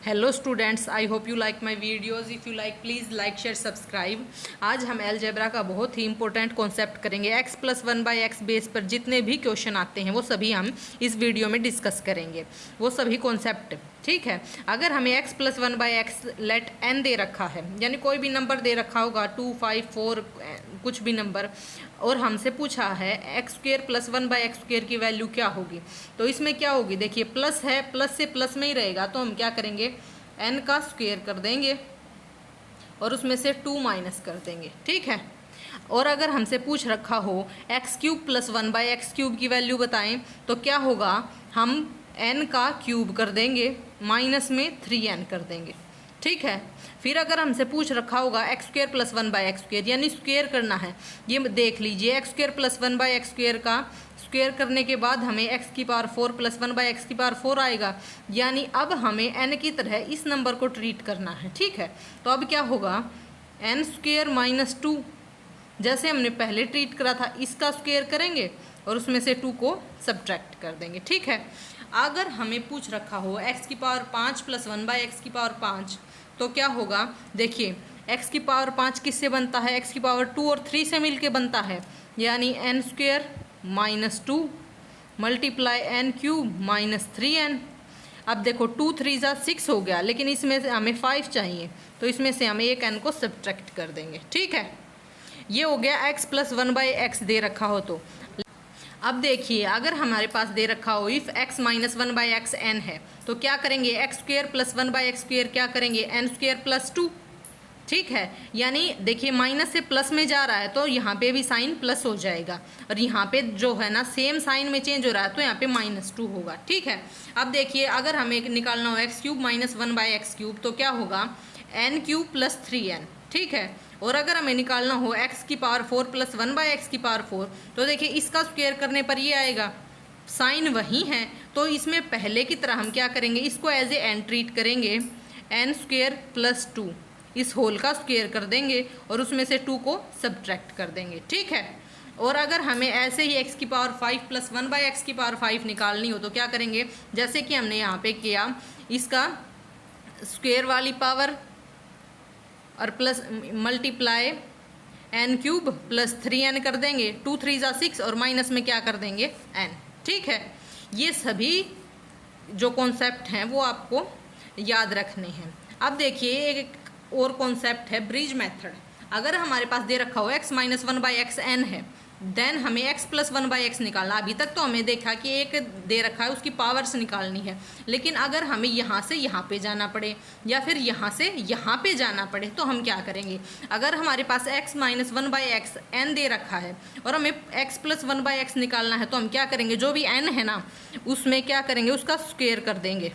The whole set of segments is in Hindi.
Hello students, I hope you like my videos. If you like please like share subscribe. आज हम अलजेब्रा का बहुत ही इंपॉर्टेंट कॉन्सेप्ट करेंगे। x प्लस 1/x बेस पर जितने भी क्वेश्चन आते हैं वो सभी हम इस वीडियो में डिस्कस करेंगे, वो सभी कॉन्सेप्ट। ठीक है, अगर हमें x plus 1/x let n दे रखा है, यानी कोई भी नंबर दे रखा होगा 2, 5, 4 कुछ भी नंबर, और हमसे पूछा है x² प्लस 1/x² की वैल्यू क्या होगी, तो इसमें क्या होगी देखिए, प्लस है, प्लस से प्लस में ही रहेगा, तो हम क्या करेंगे n का स्क्वायर कर देंगे और उसमें से 2 माइनस कर देंगे। ठीक है, और अगर हमसे पूछ रखा हो x³ प्लस 1/x³ की वैल्यू बताएं, तो क्या होगा, हम n का क्यूब कर देंगे, माइनस में 3n कर देंगे। ठीक है, फिर अगर हमसे पूछ रखा होगा x² प्लस 1/x², यानी स्क्वेयर करना है, ये देख लीजिए x² प्लस 1/x² का स्क्वेयर करने के बाद हमें x⁴ प्लस 1/x⁴ आएगा, यानी अब हमें n की तरह इस नंबर को ट्रीट करना है। ठीक है, तो अब क्या होगा, n² माइनस 2, जैसे हमने पहले ट्रीट करा था, इसका स्क्वेयर करेंगे और उसमें से 2 को सब्ट्रैक्ट कर देंगे। ठीक है, अगर हमें पूछ रखा हो x⁵ प्लस 1/x⁵, तो क्या होगा, देखिए x⁵ किससे बनता है, x⁵2 और 3 से मिलके बनता है, यानी n² minus 2 multiply n³ minus 3n। अब देखो 2 3 6 हो गया, लेकिन इसमें से हमें 5 चाहिए, तो इसमें से हमें एक n को सब्ट्रैक्ट कर देंगे। ठीक है, ये हो गया x प्लस 1/x दे रखा हो तो। अब देखिए, अगर हमारे पास दे रखा हो if x minus 1/x n है, तो क्या करेंगे, x² प्लस 1/x² क्या करेंगे, n² प्लस 2। ठीक है, यानी देखिए माइनस से प्लस में जा रहा है, तो यहाँ पे भी साइन प्लस हो जाएगा, और यहाँ पे जो है ना सेम साइन में चेंज हो रहा है, तो यहाँ पे -2 होगा। ठीक है, अब देखिए अगर हमें निकालना हो x³ माइनस 1/x³, तो क्या होगा, n³ प्लस 3n। ठीक है, और अगर हमें निकालना हो x⁴ प्लस 1/x⁴, तो देखिए इसका स्क्वायर करने पर ये आएगा, साइन वही है, तो इसमें पहले की तरह हम क्या करेंगे, इसको एज ए n ट्रीट करेंगे, n² प्लस 2 इस होल का स्क्वायर कर देंगे और उसमें से 2 को सब्ट्रैक्ट कर देंगे। ठीक है, और अगर हमें ऐसे ही x⁵ प्लस 1/x⁵ निकालनी हो, तो क्या करेंगे, जैसे कि हमने यहाँ पे किया, इसका स्क्वायर वाली पावर और plus multiply n³ plus 3n कर देंगे, 2 3 6 और माइनस में क्या कर देंगे n। ठीक है, ये सभी जो कॉन्सेप्ट हैं वो आपको याद रखने हैं। अब देखिए एक और कॉन्सेप्ट है ब्रिज मेथड। अगर हमारे पास दे रखा हो x माइनस 1/x n है, देन हमें x प्लस 1/x निकालना। अभी तक तो हमें देखा कि एक दे रखा है, उसकी पावर्स निकालनी है, लेकिन अगर हमें यहाँ से यहाँ पे जाना पड़े या फिर यहाँ से यहाँ पे जाना पड़े, तो हम क्या करेंगे, अगर हमारे पास x माइनस 1/x n दे रखा है और हमें x प्लस 1/x निकालना है, तो हम क्या करेंगे, जो भी n है ना उसमें क्या करेंगे, उसका स्क्वेयर कर देंगे,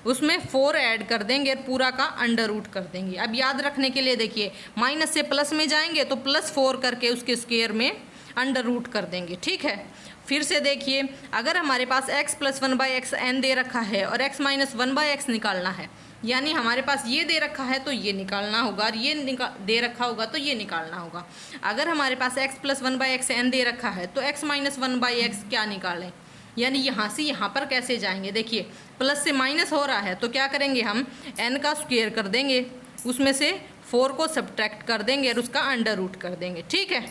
उसमें 4 ऐड कर देंगे और पूरा का अंडर रूट कर देंगे। अब याद रखने के लिए देखिए, माइनस से प्लस में जाएंगे तो +4 करके उसके स्क्वायर में अंडर रूट कर देंगे। ठीक है, फिर से देखिए, अगर हमारे पास x प्लस 1/x n दे रखा है और x माइनस 1/x निकालना है, यानी हमारे पास ये दे रखा है तो ये निकालना होगा, और ये दे रखा होगा तो ये निकालना होगा। अगर हमारे पास x प्लस 1/x n दे रखा है, तो x माइनस 1/x क्या निकालें, यानी यहाँ से यहाँ पर कैसे जाएंगे, देखिए प्लस से माइनस हो रहा है, तो क्या करेंगे, हम n का स्क्वायर कर देंगे, उसमें से 4 को सब्ट्रैक्ट कर देंगे और उसका अंडर रूट कर देंगे। ठीक है,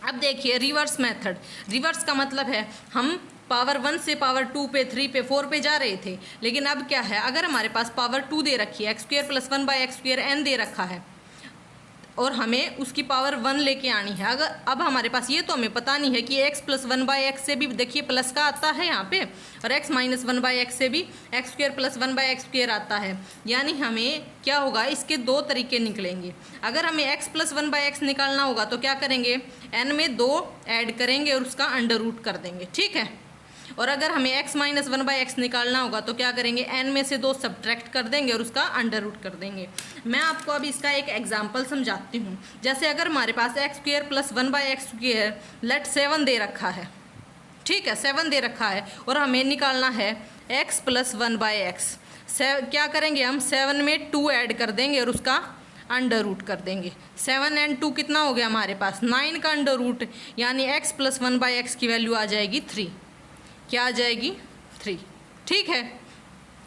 अब देखिए रिवर्स मेथड। रिवर्स का मतलब है हम पावर 1 से पावर 2 पे, 3 पे, 4 पे जा रहे थे, लेकिन अब क्या है, अगर हमारे पास पावर 2 दे रखी है, x² प्लस 1/x² n दे रखा है, और हमें उसकी पावर 1 लेके आनी है। अगर अब हमारे पास ये तो हमें पता नहीं है कि x प्लस 1/x से भी देखिए प्लस का आता है यहाँ पे, और x माइनस 1/x से भी x² प्लस 1/x² आता है, यानी हमें क्या होगा, इसके 2 तरीके निकलेंगे। अगर हमें x प्लस 1/x निकालना होगा, तो क्या करेंगे, n में 2 ऐड करेंगे और उसका अंडर रूट कर देंगे। ठीक है, और अगर हमें x माइनस 1/x निकालना होगा, तो क्या करेंगे, n में से 2 सब्ट्रैक्ट कर देंगे और उसका अंडर रूट कर देंगे। मैं आपको अभी इसका एक एग्जांपल समझाती हूँ। जैसे अगर हमारे पास x² प्लस 1/x² लेट 7 दे रखा है, ठीक है 7 दे रखा है, और हमें निकालना है x प्लस 1/x। क्या करेंगे, हम 7 में 2 ऐड कर देंगे और उसका अंडर रूट कर देंगे। 7 और 2 कितना हो गया हमारे पास, 9 का अंडर रूट, यानी x प्लस 1/x की वैल्यू आ जाएगी 3। क्या आ जाएगी, 3। ठीक है,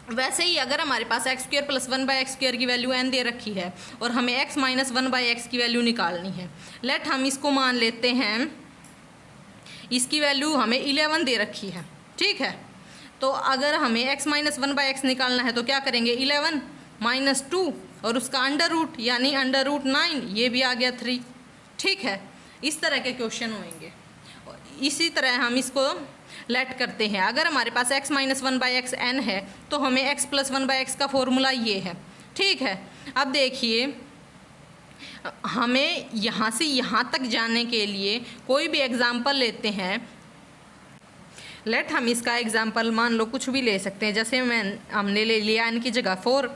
वैसे ही अगर हमारे पास एक्स स्क्वायर प्लस 1/x² की वैल्यू n दे रखी है और हमें x माइनस 1/x की वैल्यू निकालनी है, लेट हम इसको मान लेते हैं, इसकी वैल्यू हमें 11 दे रखी है, ठीक है। तो अगर हमें x माइनस 1/x निकालना है तो क्या करेंगे, 11 माइनस 2 और उसका अंडर रूट यानी √9, ये भी आ गया 3, ठीक है। इस तरह के क्वेश्चन होंगे। इसी तरह हम इसको लेट करते हैं। अगर हमारे पास x माइनस 1/x n है तो हमें x प्लस 1/x का फॉर्मूला ये है, ठीक है। अब देखिए, हमें यहाँ से यहाँ तक जाने के लिए कोई भी एग्जाम्पल लेते हैं। लेट हम इसका एग्जाम्पल मान लो कुछ भी ले सकते हैं, जैसे हमने ले लिया n की जगह 4,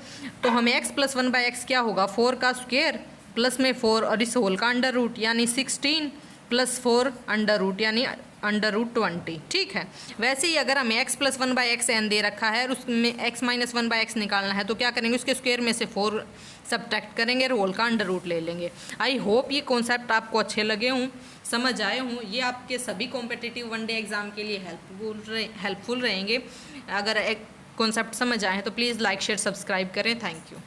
तो हमें x प्लस 1/x क्या होगा, 4 का स्क्वायर प्लस में 4 और इस होल का अंडर रूट यानी 16 प्लस 4 अंडर रूट यानी √20, ठीक है। वैसे ही अगर हमें x प्लस 1/x n दे रखा है और उसमें x माइनस 1/x निकालना है तो क्या करेंगे, उसके स्क्वायर में से 4 सब्ट्रैक्ट करेंगे और होल का अंडर रूट ले लेंगे। आई होप ये कॉन्सेप्ट आपको अच्छे लगे हों, समझ आए हों। ये आपके सभी कॉम्पिटिटिव वनडे एग्ज़ाम के लिए हेल्पफुल रहेंगे। अगर एक कॉन्सेप्ट समझ आए तो प्लीज़ लाइक शेयर सब्सक्राइब करें। Thank you.